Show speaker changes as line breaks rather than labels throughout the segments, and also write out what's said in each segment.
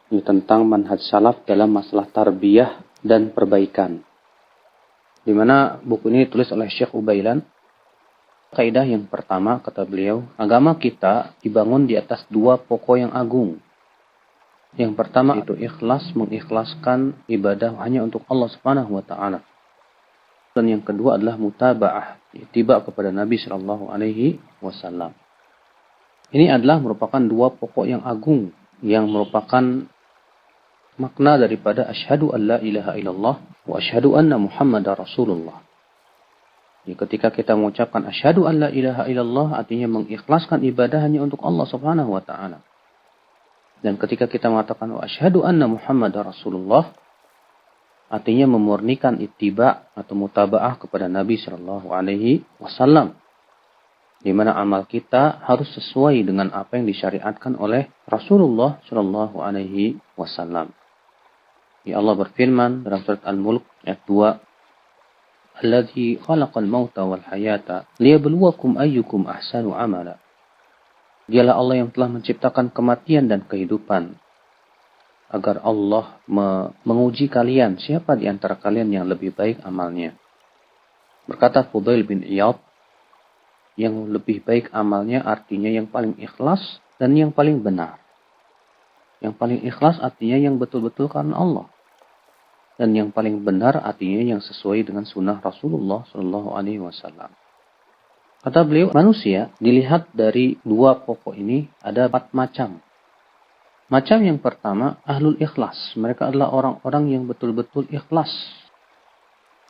Ini tentang manhaj salaf dalam masalah tarbiyah dan perbaikan. Di mana buku ini ditulis oleh Syekh Ubailan. Kaidah yang pertama, kata beliau, agama kita dibangun di atas dua pokok yang agung. Yang pertama itu ikhlas, mengikhlaskan ibadah hanya untuk Allah Subhanahu wa taala. Dan yang kedua adalah mutaba'ah, ittiba kepada Nabi sallallahu alaihi wasallam. Ini adalah merupakan dua pokok yang agung yang merupakan makna daripada asyhadu an la ilaha illallah wa asyhadu anna Muhammadar Rasulullah. Ketika kita mengucapkan asyhadu an la ilaha illallah, artinya mengikhlaskan ibadah hanya untuk Allah Subhanahu wa taala. Dan ketika kita mengatakan wa asyhadu anna Muhammadar Rasulullah, artinya memurnikan ittiba atau mutaba'ah kepada Nabi sallallahu alaihi wasallam. Di mana amal kita harus sesuai dengan apa yang disyariatkan oleh Rasulullah sallallahu alaihi wasallam. Ya Allah berfirman dalam surat Al-Mulk ayat 2, Alladzi khalaqal mauta wal hayata liyabluwakum ayyukum ahsanu amala. Dialah Allah yang telah menciptakan kematian dan kehidupan agar Allah menguji kalian siapa di antara kalian yang lebih baik amalnya. Berkata Fudail bin Iyad, yang lebih baik amalnya artinya yang paling ikhlas dan yang paling benar. Yang paling ikhlas artinya yang betul-betul karena Allah. Dan yang paling benar artinya yang sesuai dengan sunnah Rasulullah Sallallahu Alaihi Wasallam. Kata beliau, manusia dilihat dari dua pokok ini ada 4 macam. Macam yang pertama, ahlul ikhlas. Mereka adalah orang-orang yang betul-betul ikhlas.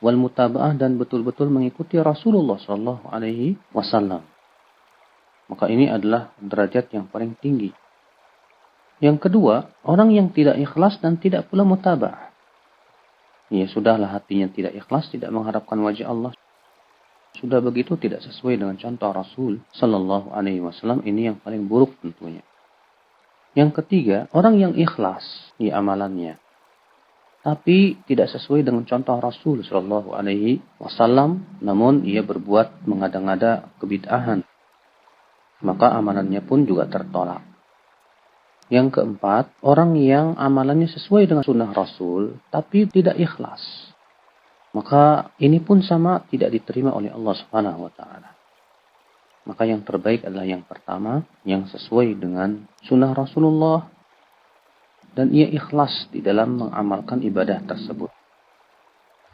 Wal mutaba'ah, dan betul-betul mengikuti Rasulullah Sallallahu Alaihi Wasallam. Maka ini adalah derajat yang paling tinggi. Yang kedua, orang yang tidak ikhlas dan tidak pula mutaba'ah. Ya sudahlah, hatinya tidak ikhlas, tidak mengharapkan wajah Allah. Sudah begitu tidak sesuai dengan contoh Rasul Sallallahu Alaihi Wasallam. Ini yang paling buruk tentunya. Yang ketiga, orang yang ikhlas di amalannya, tapi tidak sesuai dengan contoh Rasul Sallallahu Alaihi Wasallam, namun ia berbuat mengada-ngada kebid'ahan, maka amalannya pun juga tertolak. Yang keempat, orang yang amalannya sesuai dengan sunnah Rasul, tapi tidak ikhlas. Maka ini pun sama tidak diterima oleh Allah Subhanahu wa taala. Maka yang terbaik adalah yang pertama, yang sesuai dengan sunnah Rasulullah, dan ia ikhlas di dalam mengamalkan ibadah tersebut.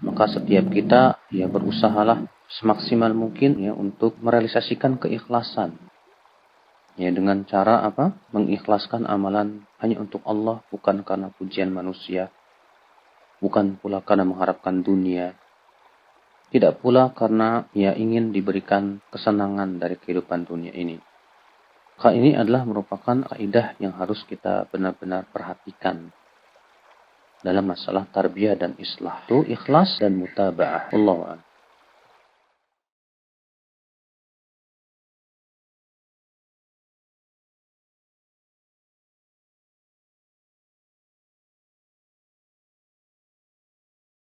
Maka setiap kita ya berusahalah semaksimal mungkin ya untuk merealisasikan keikhlasan. Ya, dengan cara apa? Mengikhlaskan amalan hanya untuk Allah, bukan karena pujian manusia, bukan pula karena mengharapkan dunia, tidak pula karena ya ingin diberikan kesenangan dari kehidupan dunia ini. Maka ini adalah merupakan kaidah yang harus kita benar-benar perhatikan dalam masalah tarbiyah dan islah. Itu ikhlas dan mutaba'ah. Wallahu a'lam.